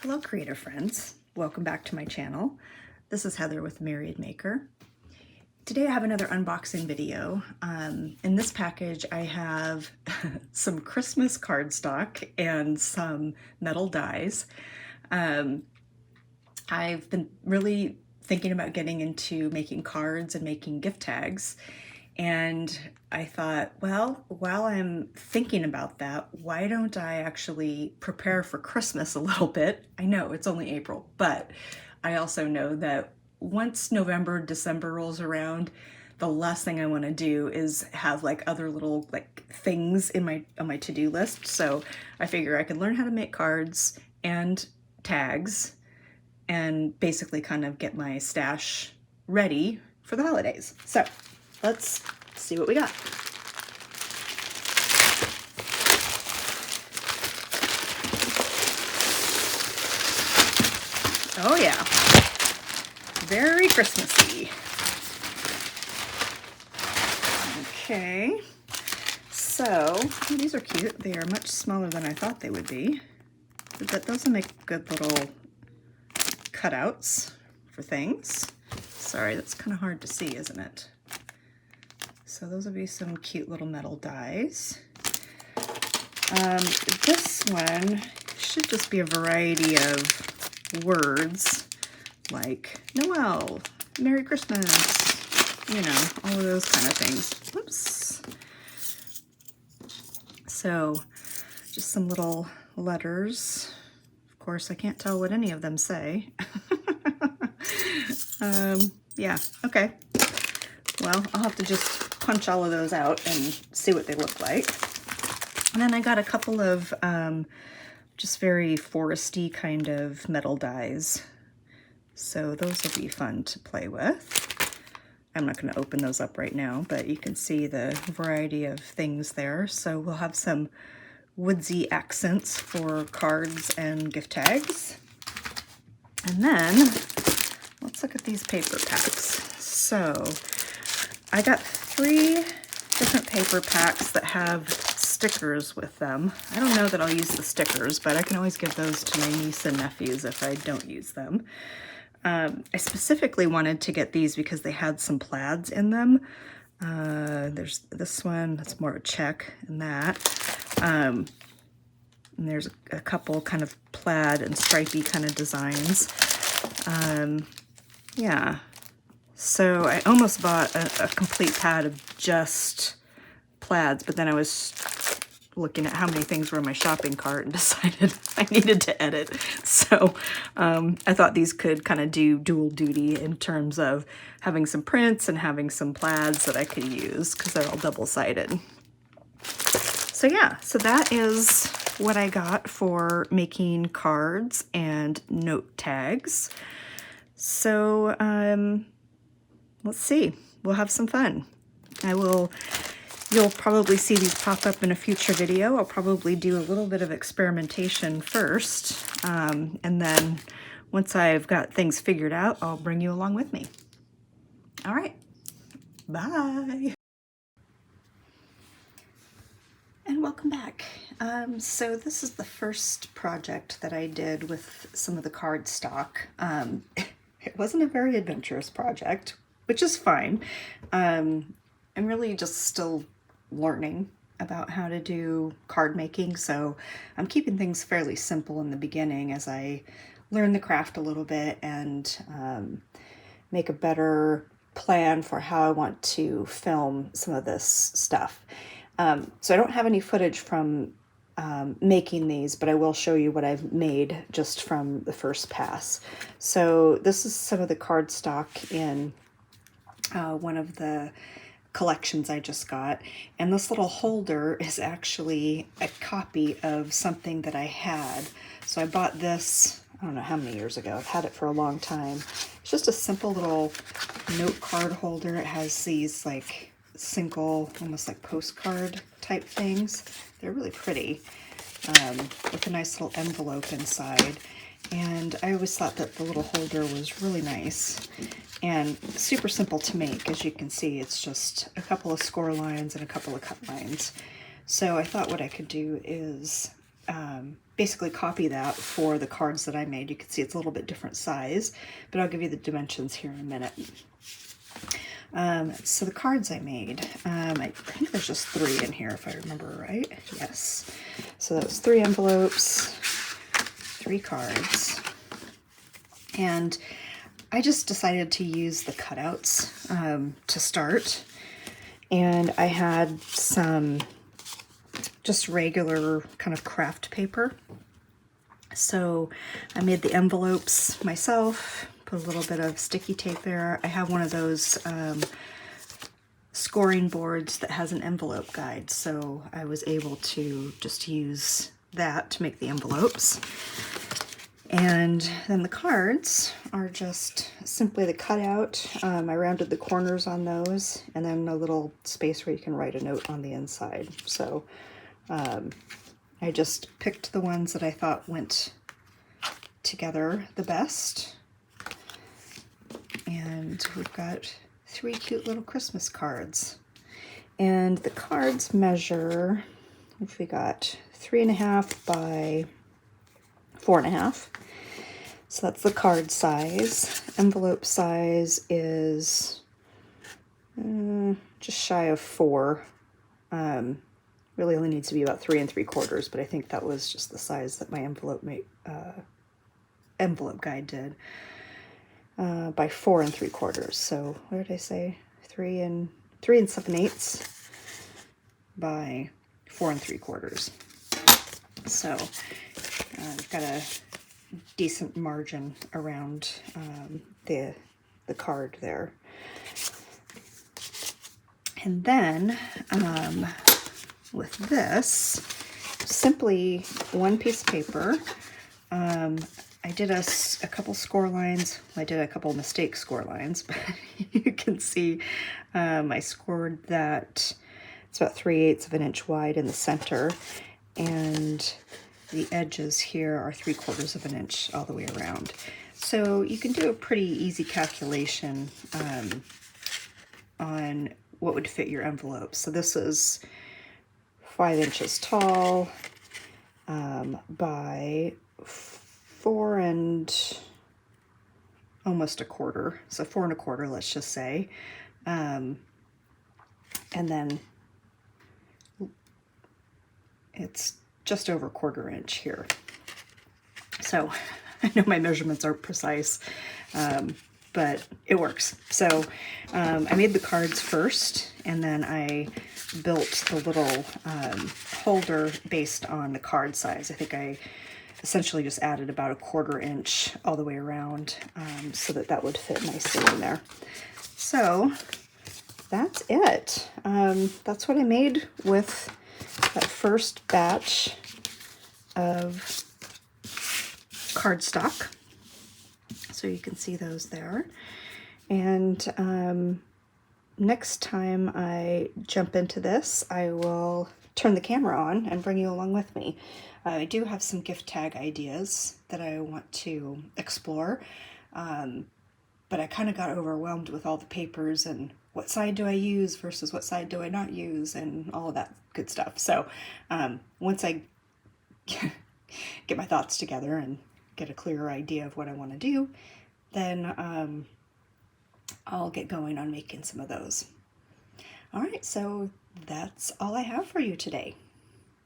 Hello creative friends, welcome back to my channel. This is Heather with Myriad Maker. Today I have another unboxing video. In this package I have some Christmas cardstock and some metal dies. I've been really thinking about getting into making cards and making gift tags. And I thought, well, while I'm thinking about that, why don't I actually prepare for Christmas a little bit? I know it's only April, but I also know that once November, December rolls around, the last thing I want to do is have like other little like things in on my to-do list. So I figure I can learn how to make cards and tags and basically kind of get my stash ready for the holidays. So let's see what we got. Oh yeah, very Christmassy. Okay, so these are cute. They are much smaller than I thought they would be. But those will make good little cutouts for things. Sorry, that's kind of hard to see, isn't it? So those will be some cute little metal dies. This one should just be a variety of words like Noel, Merry Christmas, you know, all of those kind of things. Whoops. So just some little letters. Of course, I can't tell what any of them say. Yeah, okay. Well, I'll have to just punch all of those out and see what they look like. And then I got a couple of just very foresty kind of metal dies. So those will be fun to play with. I'm not going to open those up right now, but you can see the variety of things there. So we'll have some woodsy accents for cards and gift tags. And then let's look at these paper packs. So I got 3 different paper packs that have stickers with them. I don't know that I'll use the stickers, but I can always give those to my niece and nephews if I don't use them. I specifically wanted to get these because they had some plaids in them. There's this one, that's more of a check in that. And there's a couple kind of plaid and stripey kind of designs. Yeah. So I almost bought a complete pad of just plaids, but then I was looking at how many things were in my shopping cart and decided I needed to edit. So I thought these could kind of do dual duty in terms of having some prints and having some plaids that I could use because they're all double-sided. So yeah, so that is what I got for making cards and note tags. So let's see, we'll have some fun. You'll probably see these pop up in a future video. I'll probably do a little bit of experimentation first, and then once I've got things figured out, I'll bring you along with me. All right, bye. And welcome back. So this is the first project that I did with some of the cardstock. It wasn't a very adventurous project, which is fine. I'm really just still learning about how to do card making, so I'm keeping things fairly simple in the beginning as I learn the craft a little bit and make a better plan for how I want to film some of this stuff. So I don't have any footage from making these, but I will show you what I've made just from the first pass. So this is some of the cardstock in one of the collections I just got, and this little holder is actually a copy of something that I had. So I bought this, I don't know how many years ago. I've had it for a long time. It's just a simple little note card holder. It has these like single, almost like postcard type things. They're really pretty, with a nice little envelope inside. And I always thought that the little holder was really nice and super simple to make. As you can see, it's just a couple of score lines and a couple of cut lines. So I thought what I could do is basically copy that for the cards that I made. You can see it's a little bit different size, but I'll give you the dimensions here in a minute. So the cards I made, I think there's just 3 in here if I remember right. Yes. So that was 3 envelopes, 3 cards. And I just decided to use the cutouts to start. And I had some just regular kind of craft paper. So I made the envelopes myself, put a little bit of sticky tape there. I have one of those scoring boards that has an envelope guide, so I was able to just use that to make the envelopes. And then the cards are just simply the cutout. I rounded the corners on those, and then a little space where you can write a note on the inside. So I just picked the ones that I thought went together the best. And we've got 3 cute little Christmas cards. And the cards measure, which we got 3.5 by 4.5. So that's the card size. Envelope size is just shy of 4. Really only needs to be about 3 3/4, but I think that was just the size that my envelope guide did. By 4 3/4. So what did I say? 3 7/8 by 4 3/4. So I've got a decent margin around the card there. And then with this, simply 1 piece of paper. I did a couple score lines. I did a couple mistake score lines, but you can see I scored that it's about 3/8 of an inch wide in the center, and the edges here are 3/4 of an inch all the way around. So you can do a pretty easy calculation on what would fit your envelope. So this is 5 inches tall by 4 and almost 1/4, so 4 1/4, let's just say, and then it's just over 1/4 inch here. So I know my measurements aren't precise, but it works. So I made the cards first, and then I built the little holder based on the card size. I think I essentially just added about 1/4 inch all the way around so that would fit nicely in there. So that's it. That's what I made with that first batch of cardstock. So you can see those there. And next time I jump into this, I will turn the camera on and bring you along with me. I do have some gift tag ideas that I want to explore, but I kind of got overwhelmed with all the papers and what side do I use versus what side do I not use and all of that good stuff. So once I get my thoughts together and get a clearer idea of what I want to do, then I'll get going on making some of those. All right, so that's all I have for you today.